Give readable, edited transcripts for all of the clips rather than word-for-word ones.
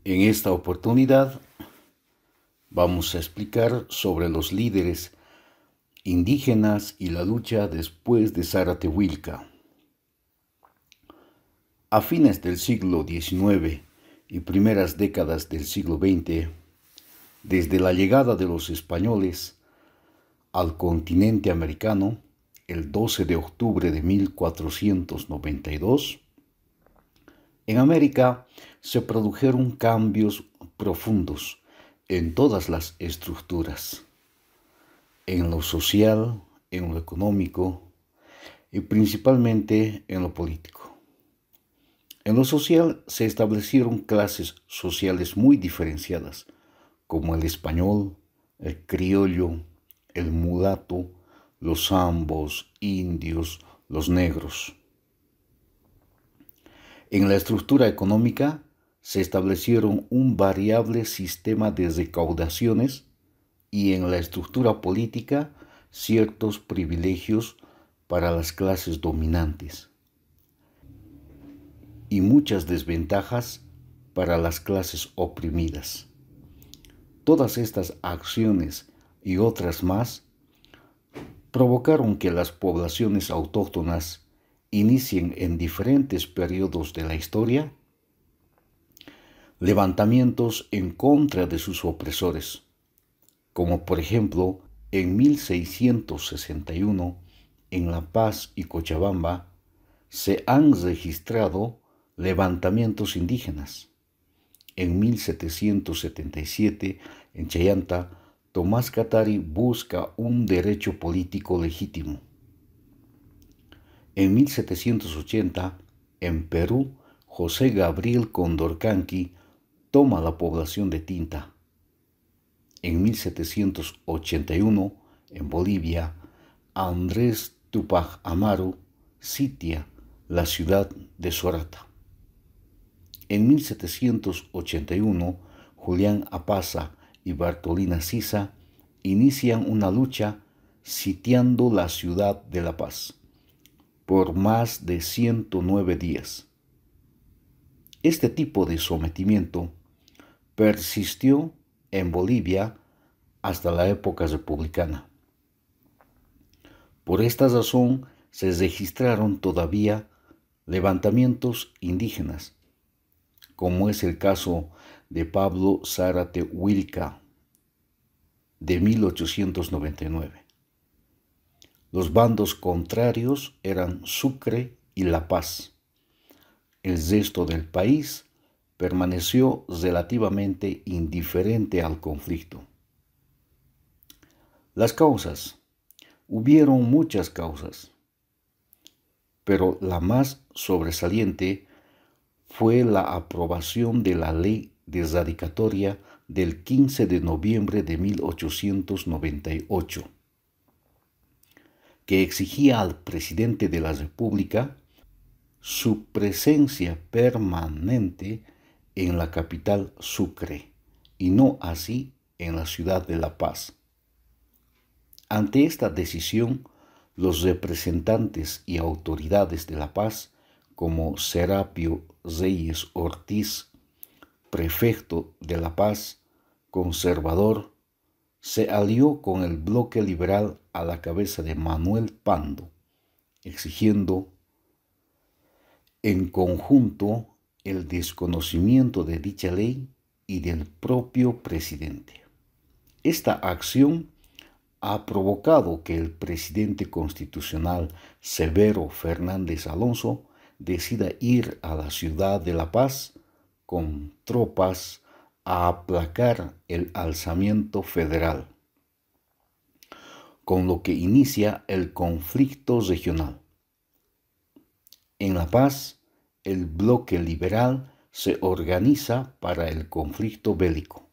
En esta oportunidad vamos a explicar sobre los líderes indígenas y la lucha después de Zaratehuilca. A fines del siglo XIX y primeras décadas del siglo XX, desde la llegada de los españoles al continente americano, el 12 de octubre de 1492, en América se produjeron cambios profundos en todas las estructuras, en lo social, en lo económico y principalmente en lo político. En lo social se establecieron clases sociales muy diferenciadas, como el español, el criollo, el mulato, los zambos, indios, los negros. En la estructura económica se establecieron un variable sistema de recaudaciones y en la estructura política ciertos privilegios para las clases dominantes y muchas desventajas para las clases oprimidas. Todas estas acciones y otras más provocaron que las poblaciones autóctonas inicien en diferentes periodos de la historia levantamientos en contra de sus opresores, como por ejemplo en 1661 en La Paz y Cochabamba se han registrado levantamientos indígenas. En 1777 en Chayanta, Tomás Katari busca un derecho político legítimo. En 1780, en Perú, José Gabriel Condorcanqui toma la población de Tinta. En 1781, en Bolivia, Andrés Tupac Amaru sitia la ciudad de Sorata. En 1781, Julián Apaza y Bartolina Sisa inician una lucha sitiando la ciudad de La Paz por más de 109 días. Este tipo de sometimiento persistió en Bolivia hasta la época republicana. Por esta razón se registraron todavía levantamientos indígenas, como es el caso de Pablo Zaratehuilca de 1899. Los bandos contrarios eran Sucre y La Paz. El resto del país permaneció relativamente indiferente al conflicto. Las causas. Hubieron muchas causas, pero la más sobresaliente fue la aprobación de la ley deradicatoria del 15 de noviembre de 1898, que exigía al presidente de la República su presencia permanente en la capital Sucre y no así en la ciudad de La Paz. Ante esta decisión, los representantes y autoridades de La Paz, como Serapio Reyes Ortiz, prefecto de La Paz, conservador, se alió con el bloque liberal a la cabeza de Manuel Pando, exigiendo en conjunto el desconocimiento de dicha ley y del propio presidente. Esta acción ha provocado que el presidente constitucional Severo Fernández Alonso decida ir a la ciudad de La Paz con tropas a aplacar el alzamiento federal, con lo que inicia el conflicto regional. En La Paz, el bloque liberal se organiza para el conflicto bélico.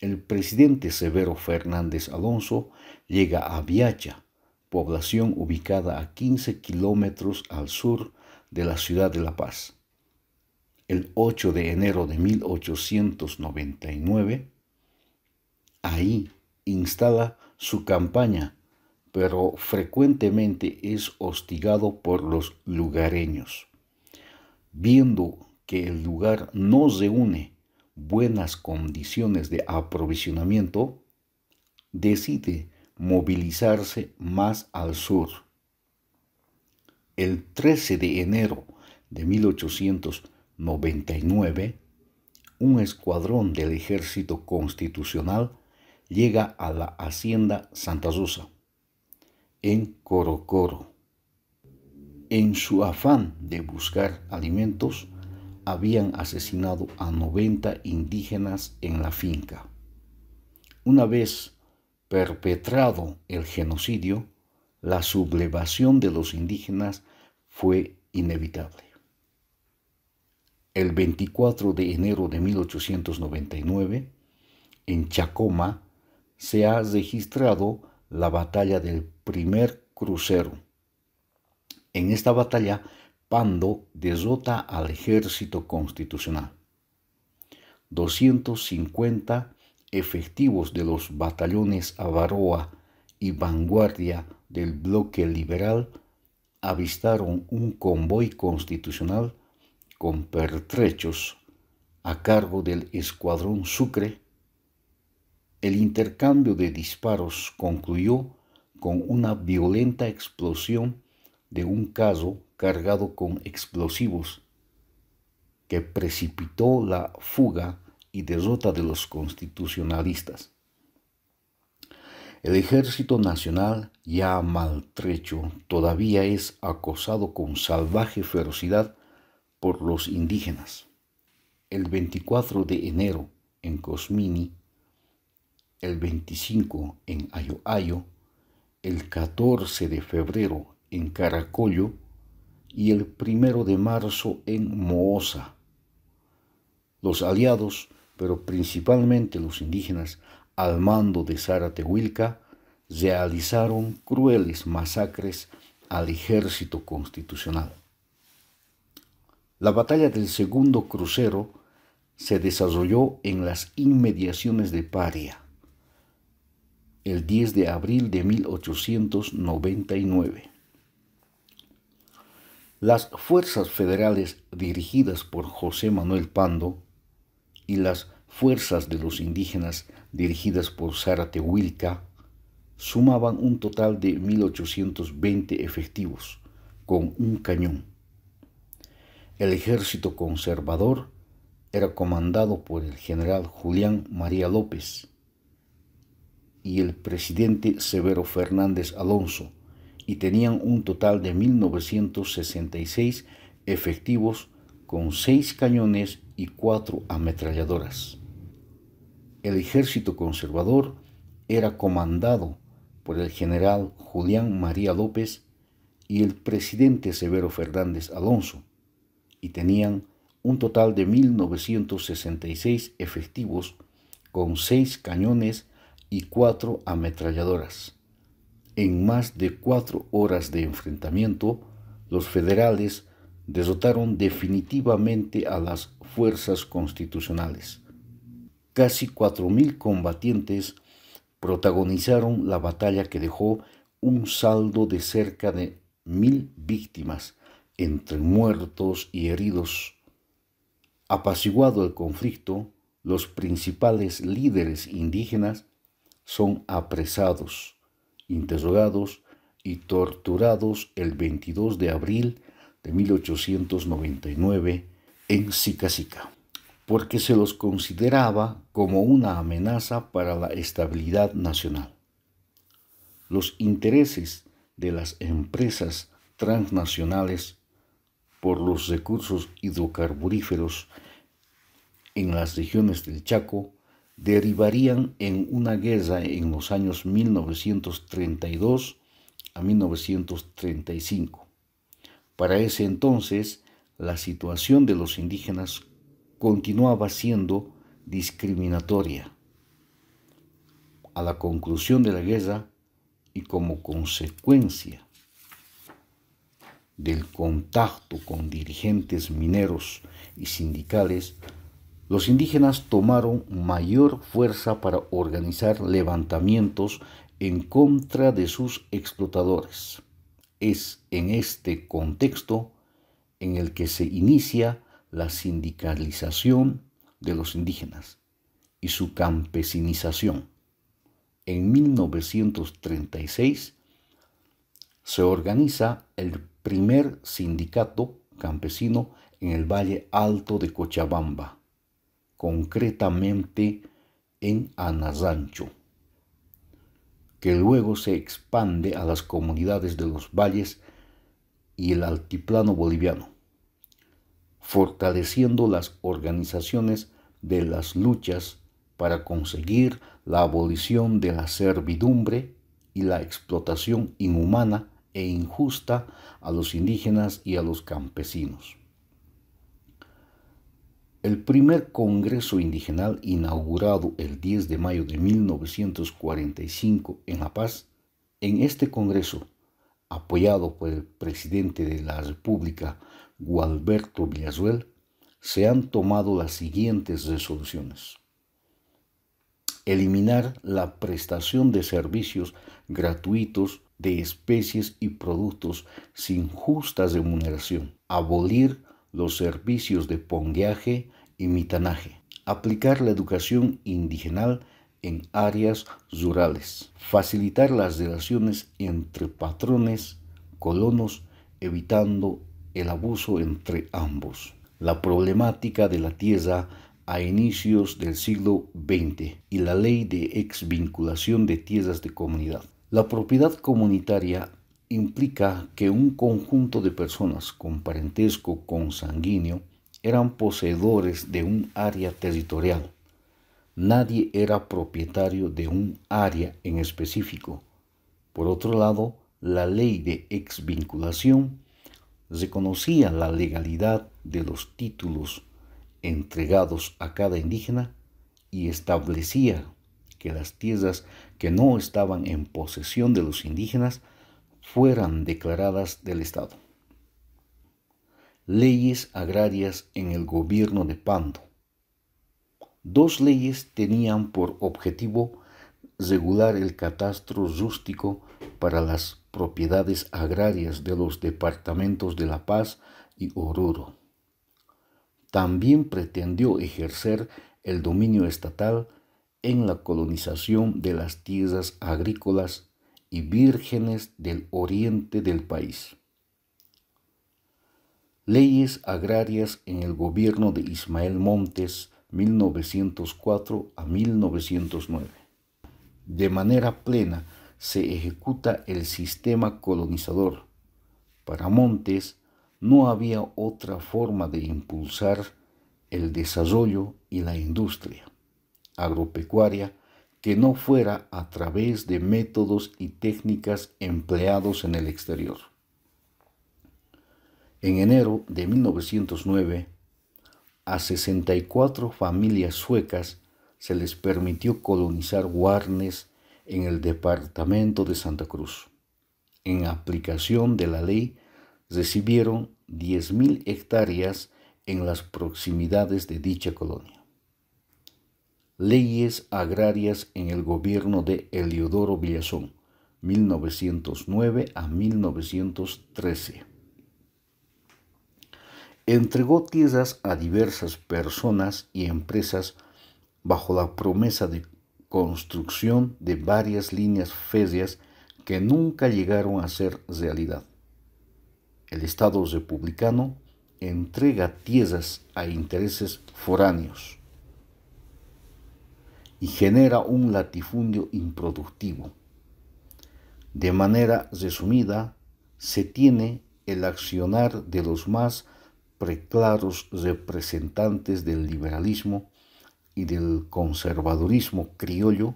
El presidente Severo Fernández Alonso llega a Viacha, población ubicada a 15 kilómetros al sur de la ciudad de La Paz. El 8 de enero de 1899, ahí instala su campaña, pero frecuentemente es hostigado por los lugareños. Viendo que el lugar no reúne buenas condiciones de aprovisionamiento, decide movilizarse más al sur. El 13 de enero de 1899, un escuadrón del Ejército Constitucional llega a la hacienda Santa Rosa, en Corocoro. En su afán de buscar alimentos, habían asesinado a 90 indígenas en la finca. Una vez perpetrado el genocidio, la sublevación de los indígenas fue inevitable. El 24 de enero de 1899, en Chacoma, se ha registrado la batalla del primer crucero. En esta batalla, Pando derrota al ejército constitucional. 250 efectivos de los batallones Avaroa y Vanguardia del bloque liberal avistaron un convoy constitucional con pertrechos a cargo del escuadrón Sucre. El intercambio de disparos concluyó con una violenta explosión de un carro cargado con explosivos que precipitó la fuga y derrota de los constitucionalistas. El Ejército Nacional, ya maltrecho, todavía es acosado con salvaje ferocidad por los indígenas. El 24 de enero en Cosmini, el 25 en Ayoayo, el 14 de febrero en Caracollo y el 1 de marzo en Moosa. Los aliados, pero principalmente los indígenas, al mando de Zaratehuilca, realizaron crueles masacres al ejército constitucional. La batalla del segundo crucero se desarrolló en las inmediaciones de Paria, el 10 de abril de 1899. Las fuerzas federales dirigidas por José Manuel Pando y las fuerzas de los indígenas dirigidas por Zaratehuilca sumaban un total de 1820 efectivos, con un cañón. El ejército conservador era comandado por el general Julián María López y el presidente Severo Fernández Alonso, y tenían un total de 1966 efectivos con 6 cañones y 4 ametralladoras. El ejército conservador era comandado por el general Julián María López y el presidente Severo Fernández Alonso, y tenían un total de 1966 efectivos con 6 cañones y 4 ametralladoras. En más de 4 horas de enfrentamiento, los federales derrotaron definitivamente a las fuerzas constitucionales. Casi 4.000 combatientes protagonizaron la batalla que dejó un saldo de cerca de 1.000 víctimas, entre muertos y heridos. Apaciguado el conflicto, los principales líderes indígenas son apresados, interrogados y torturados el 22 de abril de 1899 en Sica, porque se los consideraba como una amenaza para la estabilidad nacional. Los intereses de las empresas transnacionales por los recursos hidrocarburíferos en las regiones del Chaco derivarían en una guerra en los años 1932 a 1935. Para ese entonces, la situación de los indígenas continuaba siendo discriminatoria. A la conclusión de la guerra y como consecuencia del contacto con dirigentes mineros y sindicales, los indígenas tomaron mayor fuerza para organizar levantamientos en contra de sus explotadores. Es en este contexto en el que se inicia la sindicalización de los indígenas y su campesinización. En 1936 se organiza el primer sindicato campesino en el Valle Alto de Cochabamba, concretamente en Anazancho, que luego se expande a las comunidades de los valles y el altiplano boliviano, fortaleciendo las organizaciones de las luchas para conseguir la abolición de la servidumbre y la explotación inhumana e injusta a los indígenas y a los campesinos. El primer Congreso Indigenal, inaugurado el 10 de mayo de 1945 en La Paz, en este Congreso, apoyado por el presidente de la República, Gualberto Villazuel, se han tomado las siguientes resoluciones: eliminar la prestación de servicios gratuitos de especies y productos sin justa remuneración, abolir los servicios de pongueaje y mitanaje, aplicar la educación indigenal en áreas rurales, facilitar las relaciones entre patrones, colonos, evitando el abuso entre ambos. La problemática de la tierra a inicios del siglo XX y la ley de exvinculación de tierras de comunidad. La propiedad comunitaria implica que un conjunto de personas con parentesco consanguíneo eran poseedores de un área territorial. Nadie era propietario de un área en específico. Por otro lado, la ley de exvinculación reconocía la legalidad de los títulos entregados a cada indígena y establecía que las tierras que no estaban en posesión de los indígenas fueran declaradas del Estado. Leyes agrarias en el gobierno de Pando. Dos leyes tenían por objetivo regular el catastro rústico para las propiedades agrarias de los departamentos de La Paz y Oruro. También pretendió ejercer el dominio estatal en la colonización de las tierras agrícolas y vírgenes del oriente del país. Leyes agrarias en el gobierno de Ismael Montes, 1904 a 1909. De manera plena se ejecuta el sistema colonizador. Para Montes no había otra forma de impulsar el desarrollo y la industria agropecuaria que no fuera a través de métodos y técnicas empleados en el exterior. En enero de 1909, a 64 familias suecas se les permitió colonizar Guarnes en el departamento de Santa Cruz. En aplicación de la ley, recibieron 10.000 hectáreas en las proximidades de dicha colonia. Leyes agrarias en el gobierno de Eliodoro Villazón, 1909 a 1913. Entregó tierras a diversas personas y empresas bajo la promesa de construcción de varias líneas férreas que nunca llegaron a ser realidad. El Estado republicano entrega tierras a intereses foráneos y genera un latifundio improductivo. De manera resumida, se tiene el accionar de los más preclaros representantes del liberalismo y del conservadurismo criollo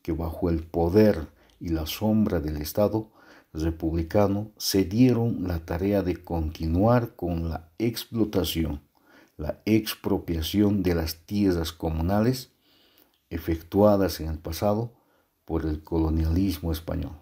que bajo el poder y la sombra del Estado republicano se dieron la tarea de continuar con la explotación, la expropiación de las tierras comunales efectuadas en el pasado por el colonialismo español.